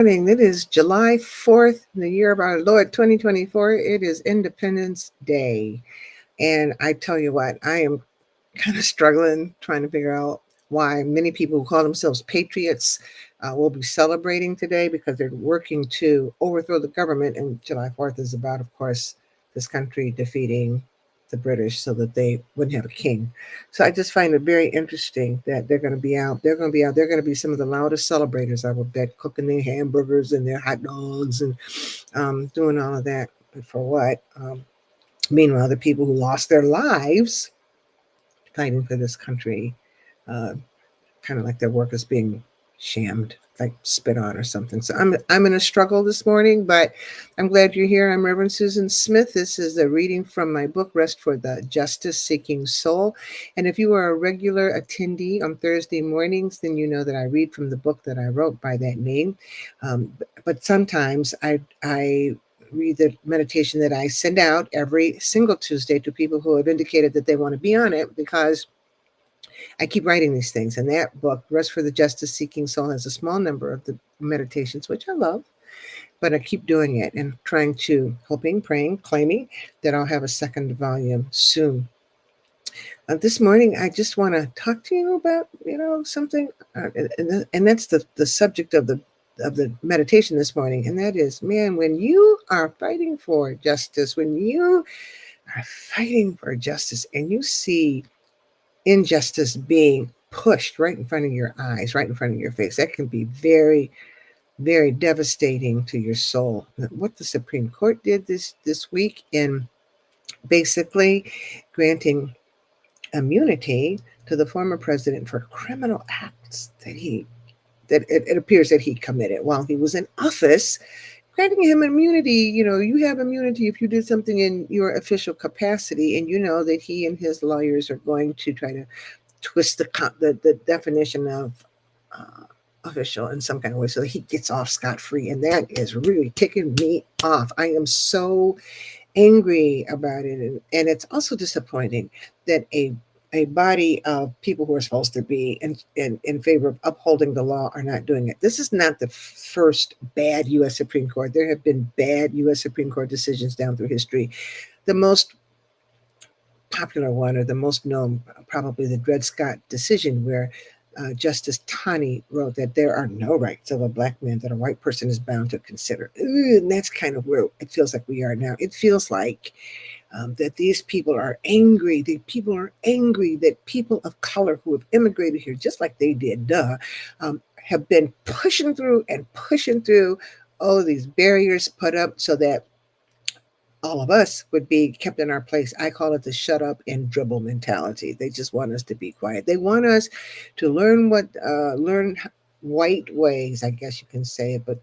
Morning. It is July 4th, in the year of our Lord 2024. It is Independence Day. And I tell you what, I am kind of struggling trying to figure out why many people who call themselves patriots will be celebrating today because they're working to overthrow the government. And July 4th is about, of course, this country defeating the British so that they wouldn't have a king. So I just find it very interesting that they're going to be out. They're going to be out. They're going to be some of the loudest celebrators, I will bet, cooking their hamburgers and their hot dogs and doing all of that. But for what? Meanwhile, the people who lost their lives fighting for this country, uh, kind of like their work is being shammed, like spit on or something. So I'm in a struggle this morning, but I'm glad you're here. I'm Reverend Susan Smith. This is a reading from my book, Rest for the Justice Seeking Soul. And if you are a regular attendee on Thursday mornings, then you know that I read from the book that I wrote by that name. But sometimes I read the meditation that I send out every single Tuesday to people who have indicated that they want to be on it because I keep writing these things. And that book, Rest for the Justice Seeking Soul, has a small number of the meditations, which I love, but I keep doing it and trying to, hoping, praying, claiming that I'll have a second volume soon. This morning, I just want to talk to you about, something, and that's the subject of the meditation this morning, and that is, man, when you are fighting for justice, when you are fighting for justice, and you see injustice being pushed right in front of your eyes, right in front of your face, that can be very, very devastating to your soul. What the Supreme Court did this week in basically granting immunity to the former president for criminal acts that it appears that he committed while he was in office, granting him immunity. You have immunity if you did something in your official capacity, and you know that he and his lawyers are going to try to twist the definition of official in some kind of way so that he gets off scot-free. And that is really ticking me off. I am so angry about it. And it's also disappointing that a body of people who are supposed to be in favor of upholding the law are not doing it. This is not the first bad U.S. Supreme Court. There have been bad U.S. Supreme Court decisions down through history. The most popular one, or the most known, probably the Dred Scott decision, where Justice Taney wrote that there are no rights of a black man that a white person is bound to consider. And that's kind of where it feels like we are now. It feels like that these people are angry. People are angry that people of color who have immigrated here, just like they did, have been pushing through and pushing through all of these barriers put up so that all of us would be kept in our place. I call it the shut up and dribble mentality. They just want us to be quiet. They want us to learn white ways, I guess you can say it, but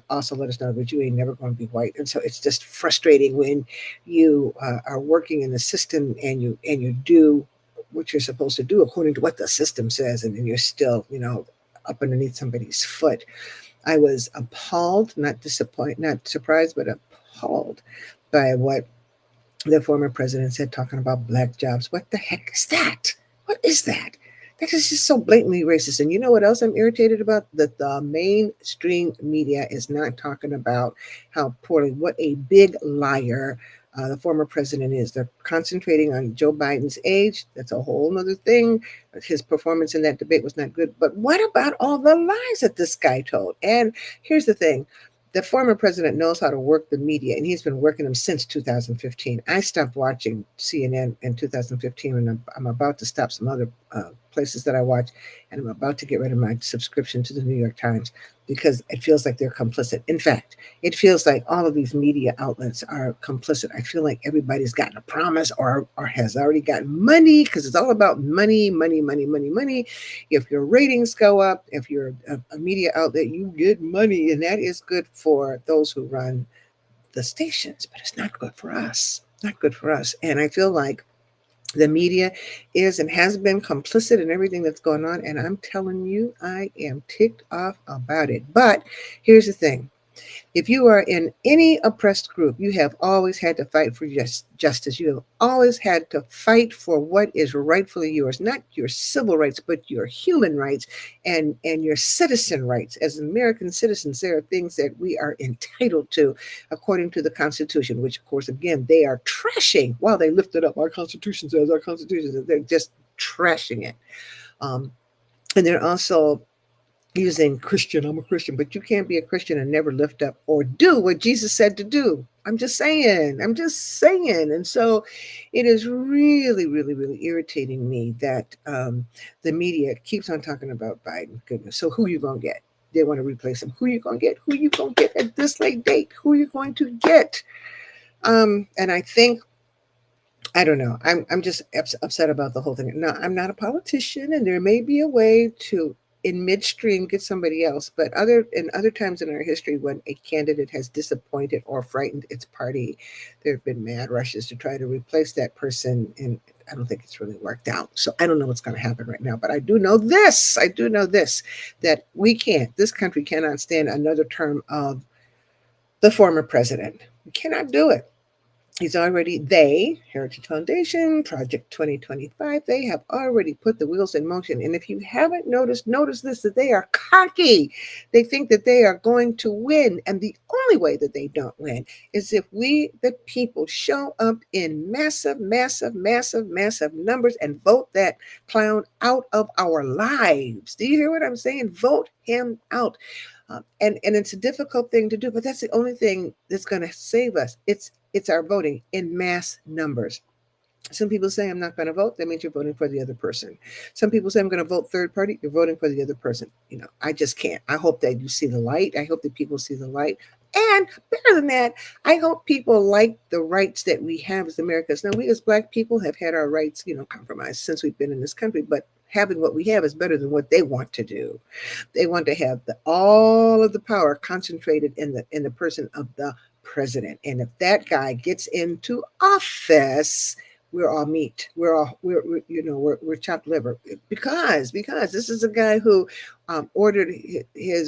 also let us know that you ain't never going to be white. And so it's just frustrating when you are working in the system and you do what you're supposed to do according to what the system says, and then you're still, up underneath somebody's foot. I was appalled, not disappointed, not surprised, but appalled by what the former president said, talking about black jobs. What the heck is that? What is that? That is just so blatantly racist. And you know what else I'm irritated about? That the mainstream media is not talking about how poorly, what a big liar the former president is. They're concentrating on Joe Biden's age. That's a whole other thing. His performance in that debate was not good. But what about all the lies that this guy told? And here's the thing. The former president knows how to work the media, and he's been working them since 2015. I stopped watching CNN in 2015, and I'm about to stop some other places that I watch, and I'm about to get rid of my subscription to the New York Times because it feels like they're complicit. In fact, it feels like all of these media outlets are complicit. I feel like everybody's gotten a promise or has already gotten money, because it's all about money, money, money, money, money. If your ratings go up, if you're a media outlet, you get money, and that is good for those who run the stations, but it's not good for us. Not good for us. And I feel like the media is and has been complicit in everything that's going on. And I'm telling you, I am ticked off about it. But here's the thing. If you are in any oppressed group, you have always had to fight for justice. You have always had to fight for what is rightfully yours, not your civil rights, but your human rights and your citizen rights. As American citizens, there are things that we are entitled to according to the Constitution, which, of course, again, they are trashing while they lift it up. Our Constitution says, our Constitution says, they're just trashing it. And they're also using Christian, I'm a Christian, but you can't be a Christian and never lift up or do what Jesus said to do. I'm just saying. And so it is really, really, really irritating me that the media keeps on talking about Biden. Goodness. So who you going to get? They want to replace him. Who you going to get? Who you going to get at this late date? Who are you going to get? And I think, I don't know. I'm just upset about the whole thing. No, I'm not a politician, and there may be a way to, in midstream, get somebody else. But other times in our history, when a candidate has disappointed or frightened its party, there have been mad rushes to try to replace that person, and I don't think it's really worked out. So I don't know what's going to happen right now. But I do know this. That this country cannot stand another term of the former president. We cannot do it. Heritage Foundation, Project 2025, they have already put the wheels in motion. And if you haven't notice this, that they are cocky. They think that they are going to win. And the only way that they don't win is if we, the people, show up in massive, massive, massive, massive numbers and vote that clown out of our lives. Do you hear what I'm saying? Vote him out. And it's a difficult thing to do, but that's the only thing that's going to save us. It's our voting in mass numbers. Some people say, I'm not going to vote. That means you're voting for the other person. Some people say, I'm going to vote third party. You're voting for the other person. I just can't. I hope that you see the light. I hope that people see the light. And better than that, I hope people like the rights that we have as Americans. Now, we as Black people have had our rights, compromised since we've been in this country, but having what we have is better than what they want to do. They want to have all of the power concentrated in the person of the president. And if that guy gets into office, we're all meat. We're chopped liver because this is a guy who ordered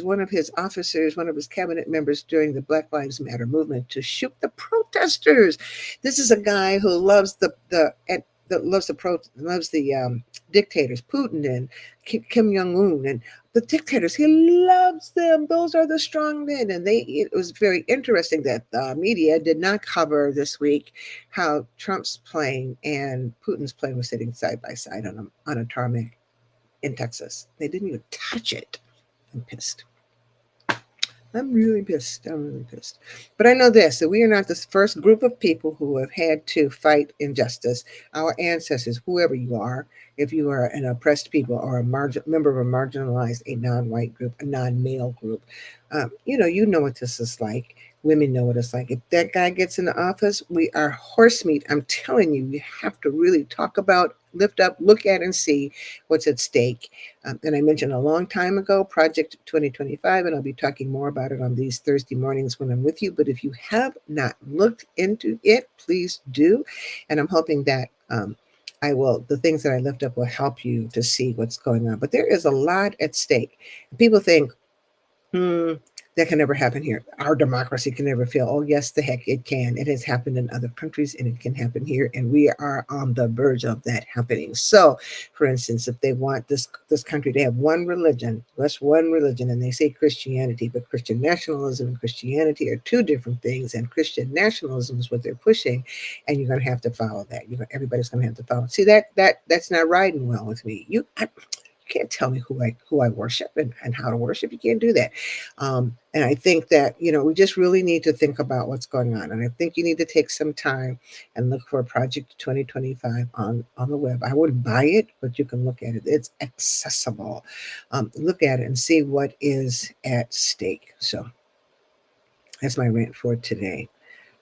one of his officers, one of his cabinet members during the Black Lives Matter movement to shoot the protesters. This is a guy who loves the dictators, Putin and Kim Jong-un and the dictators. He loves them. Those are the strong men. And it was very interesting that the media did not cover this week how Trump's plane and Putin's plane were sitting side by side on a tarmac in Texas. They didn't even touch it. I'm pissed. I'm really pissed. But I know this, that we are not the first group of people who have had to fight injustice. Our ancestors, whoever you are, if you are an oppressed people or a member of a marginalized, a non-white group, a non-male group, you know what this is like. Women know what it's like. If that guy gets into office, we are horse meat. I'm telling you, you have to really talk about, lift up, look at, and see what's at stake. And I mentioned a long time ago, Project 2025, and I'll be talking more about it on these Thursday mornings when I'm with you. But if you have not looked into it, please do. And I'm hoping that the things that I lift up will help you to see what's going on. But there is a lot at stake. People think, that can never happen here. Our democracy can never fail. Oh, yes, the heck it can. It has happened in other countries and it can happen here. And we are on the verge of that happening. So, for instance, if they want this country to have one religion, just one religion, and they say Christianity, but Christian nationalism and Christianity are two different things. And Christian nationalism is what they're pushing. And you're going to have to follow that. Everybody's going to have to follow. See, that's not riding well with me. You can't tell me who I worship and how to worship. You can't do that. And I think that, we just really need to think about what's going on. And I think you need to take some time and look for Project 2025 on the web. I wouldn't buy it, but you can look at it. It's accessible. Look at it and see what is at stake. So that's my rant for today.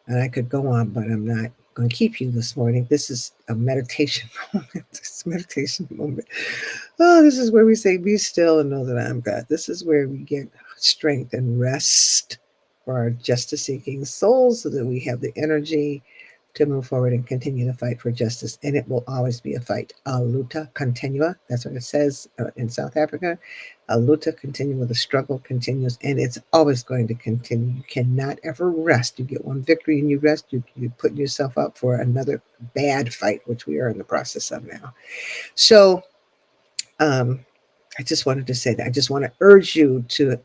And I could go on, but I'm not going to keep you this morning. This is a meditation moment. Oh, this is where we say, be still and know that I'm God. This is where we get strength and rest for our justice-seeking souls so that we have the energy to move forward and continue to fight for justice. And it will always be a fight. A luta continua. That's what it says in South Africa. A luta continua. The struggle continues, and it's always going to continue. You cannot ever rest. You get one victory and you rest. You put yourself up for another bad fight, which we are in the process of now. So, I just wanted to say that. I just want to urge you to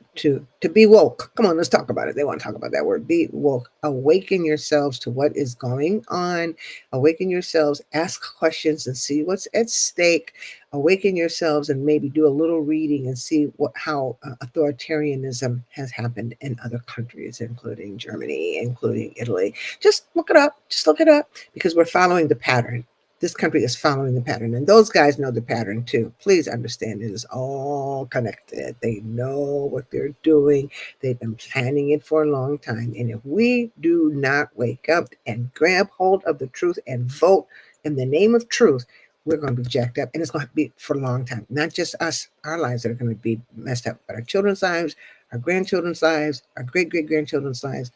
be woke. Come on, let's talk about it. They want to talk about that word. Be woke. Awaken yourselves to what is going on. Awaken yourselves. Ask questions and see what's at stake. Awaken yourselves and maybe do a little reading and see how authoritarianism has happened in other countries, including Germany, including Italy. Just look it up. Just look it up because we're following the pattern. This country is following the pattern, and those guys know the pattern too. Please understand, it is all connected. They know what they're doing. They've been planning it for a long time. And if we do not wake up and grab hold of the truth and vote in the name of truth, we're going to be jacked up, and it's going to be for a long time. Not just us, our lives that are going to be messed up, but our children's lives, our grandchildren's lives, our great-great-grandchildren's lives.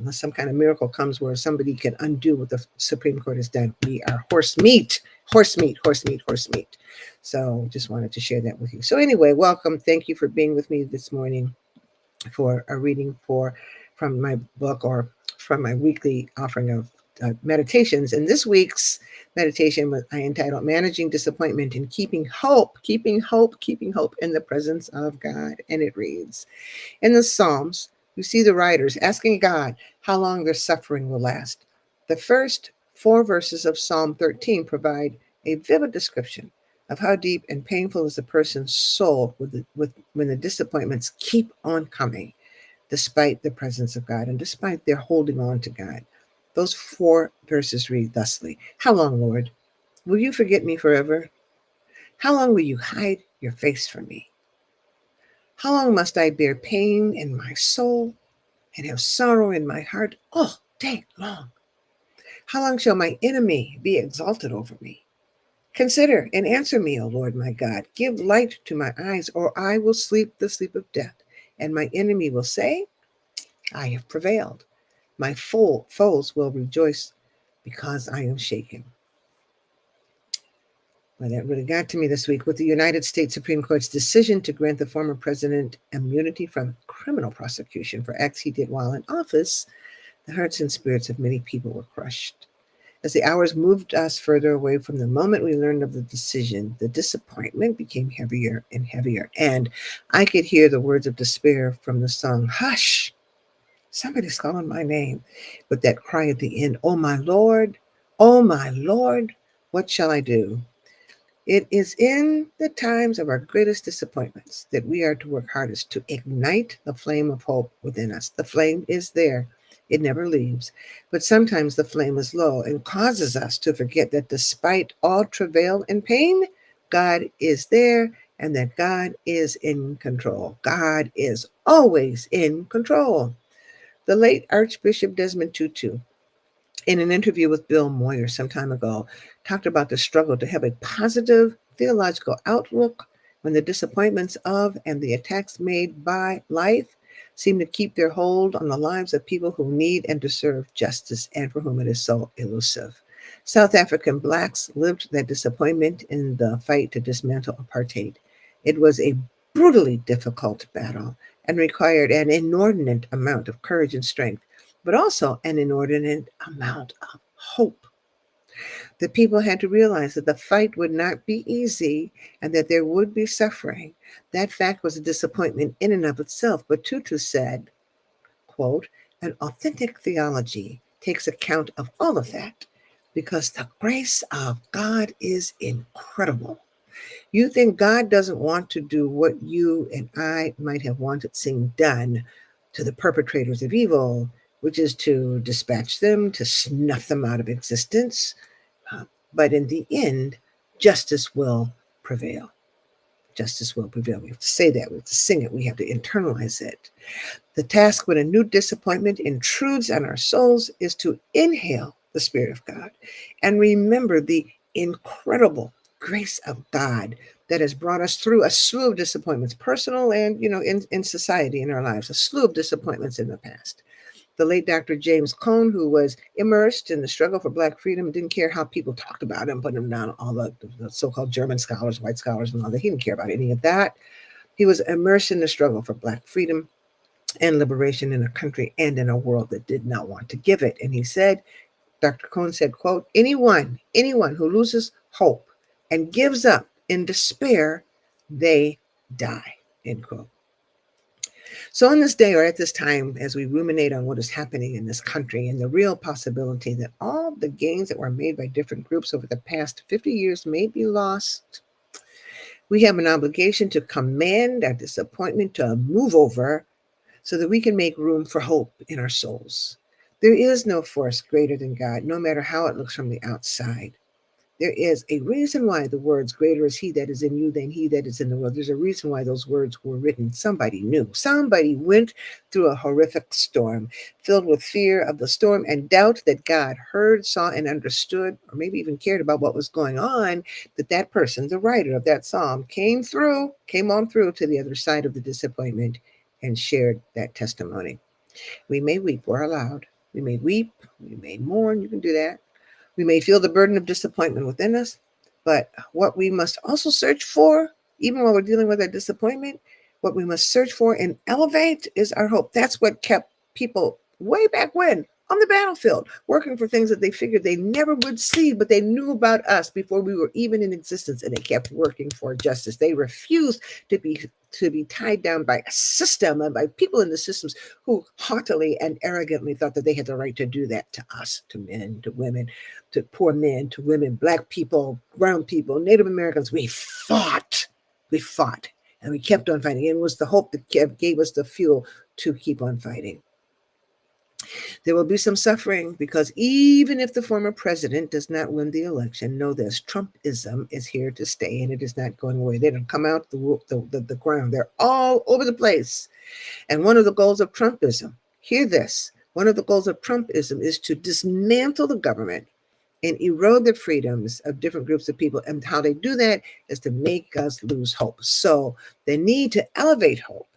Unless some kind of miracle comes where somebody can undo what the Supreme Court has done. We are horse meat. So just wanted to share that with you. So anyway, welcome. Thank you for being with me this morning for a reading from my book or from my weekly offering of meditations. And this week's meditation I entitled Managing Disappointment and Keeping Hope in the Presence of God. And it reads, in the Psalms, you see the writers asking God how long their suffering will last. The first 4 verses of Psalm 13 provide a vivid description of how deep and painful is a person's soul when the disappointments keep on coming, despite the presence of God and despite their holding on to God. Those 4 verses read thusly: How long, Lord? Will you forget me forever? How long will you hide your face from me? How long must I bear pain in my soul and have sorrow in my heart all day long? How long shall my enemy be exalted over me? Consider and answer me, O Lord my God. Give light to my eyes, or I will sleep the sleep of death. And my enemy will say, I have prevailed. My foes will rejoice because I am shaken. Well, that really got to me this week with the United States Supreme Court's decision to grant the former president immunity from criminal prosecution for acts he did while in office. The hearts and spirits of many people were crushed. As the hours moved us further away from the moment we learned of the decision, the disappointment became heavier and heavier. And I could hear the words of despair from the song, Hush, somebody's calling my name. With that cry at the end, oh my Lord, what shall I do? It is in the times of our greatest disappointments that we are to work hardest to ignite the flame of hope within us. The flame is there. It never leaves. But sometimes the flame is low and causes us to forget that despite all travail and pain, God is there and that God is in control. God is always in control. The late Archbishop Desmond Tutu, in an interview with Bill Moyer some time ago, talked about the struggle to have a positive theological outlook when the disappointments of and the attacks made by life seem to keep their hold on the lives of people who need and deserve justice and for whom it is so elusive. South African Blacks lived that disappointment in the fight to dismantle apartheid. It was a brutally difficult battle and required an inordinate amount of courage and strength, but also an inordinate amount of hope. The people had to realize that the fight would not be easy and that there would be suffering. That fact was a disappointment in and of itself, but Tutu said, quote, an authentic theology takes account of all of that because the grace of God is incredible. You think God doesn't want to do what you and I might have wanted seen done to the perpetrators of evil, which is to dispatch them, to snuff them out of existence. But in the end, justice will prevail. Justice will prevail. We have to say that. We have to sing it. We have to internalize it. The task when a new disappointment intrudes on our souls is to inhale the Spirit of God and remember the incredible grace of God that has brought us through a slew of disappointments, personal and, in society, in our lives, a slew of disappointments in the past. The late Dr. James Cone, who was immersed in the struggle for Black freedom, didn't care how people talked about him, putting him down, all the so-called German scholars, white scholars, and all that. He didn't care about any of that. He was immersed in the struggle for Black freedom and liberation in a country and in a world that did not want to give it. And he said, Dr. Cone said, quote, anyone who loses hope and gives up in despair, they die, end quote. So on this day, or at this time, as we ruminate on what is happening in this country and the real possibility that all the gains that were made by different groups over the past 50 years may be lost, we have an obligation to command our disappointment to move over so that we can make room for hope in our souls. There is no force greater than God, no matter how it looks from the outside. There is a reason why the words, greater is he that is in you than he that is in the world. There's a reason why those words were written. Somebody knew. Somebody went through a horrific storm, filled with fear of the storm and doubt that God heard, saw, and understood, or maybe even cared about what was going on, that person, the writer of that psalm, came on through to the other side of the disappointment and shared that testimony. We may weep, we're allowed. We may weep, we may mourn, you can do that. We may feel the burden of disappointment within us, but what we must also search for, even while we're dealing with that disappointment, what we must search for and elevate is our hope. That's what kept people way back when on the battlefield, working for things that they figured they never would see, but they knew about us before we were even in existence, and they kept working for justice. They refused to be tied down by a system and by people in the systems who haughtily and arrogantly thought that they had the right to do that to us, to men, to women, to poor men, to women, Black people, brown people, Native Americans. We fought, and we kept on fighting. And it was the hope that gave us the fuel to keep on fighting. There will be some suffering because even if the former president does not win the election, know this, Trumpism is here to stay and it is not going away. They don't come out the ground. They're all over the place. And one of the goals of Trumpism, hear this, one of the goals of Trumpism is to dismantle the government and erode the freedoms of different groups of people. And how they do that is to make us lose hope. So the need to elevate hope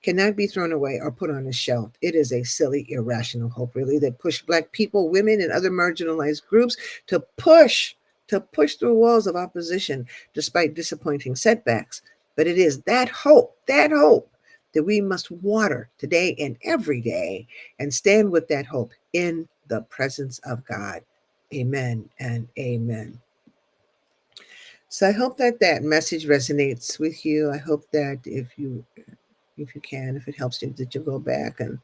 cannot be thrown away or put on a shelf. It is a silly, irrational hope, really, that pushed Black people, women, and other marginalized groups to push through walls of opposition despite disappointing setbacks. But it is that hope that we must water today and every day and stand with that hope in the presence of God. Amen and amen. So I hope that message resonates with you. I hope that if you can, if it helps you, that you'll go back and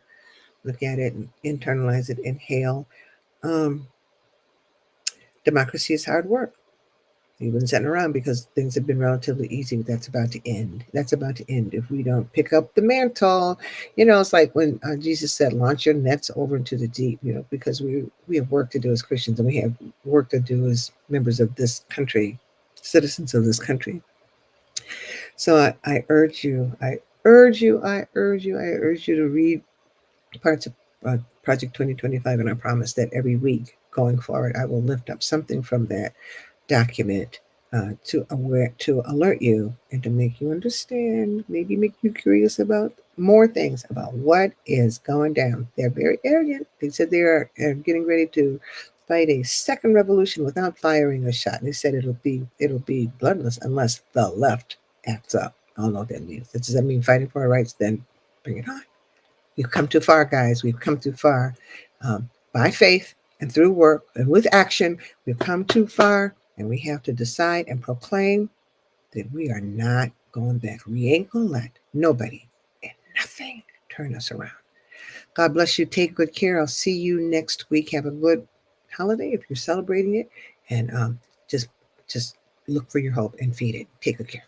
look at it and internalize it, inhale. Democracy is hard work. You've been sitting around because things have been relatively easy, but that's about to end. That's about to end if we don't pick up the mantle. It's like when Jesus said, launch your nets over into the deep, because we have work to do as Christians, and we have work to do as members of this country, citizens of this country. So I urge you to read parts of Project 2025, and I promise that every week going forward, I will lift up something from that document to alert you and to make you understand, maybe make you curious about more things about what is going down. They're very arrogant. They said they are getting ready to fight a second revolution without firing a shot. And they said it'll be bloodless unless the left acts up. I don't know what that means. Does that mean fighting for our rights? Then bring it on. We've come too far, guys. We've come too far. By faith and through work and with action, we've come too far, and we have to decide and proclaim that we are not going back. We ain't going to let nobody and nothing turn us around. God bless you. Take good care. I'll see you next week. Have a good holiday if you're celebrating it. And just look for your hope and feed it. Take good care.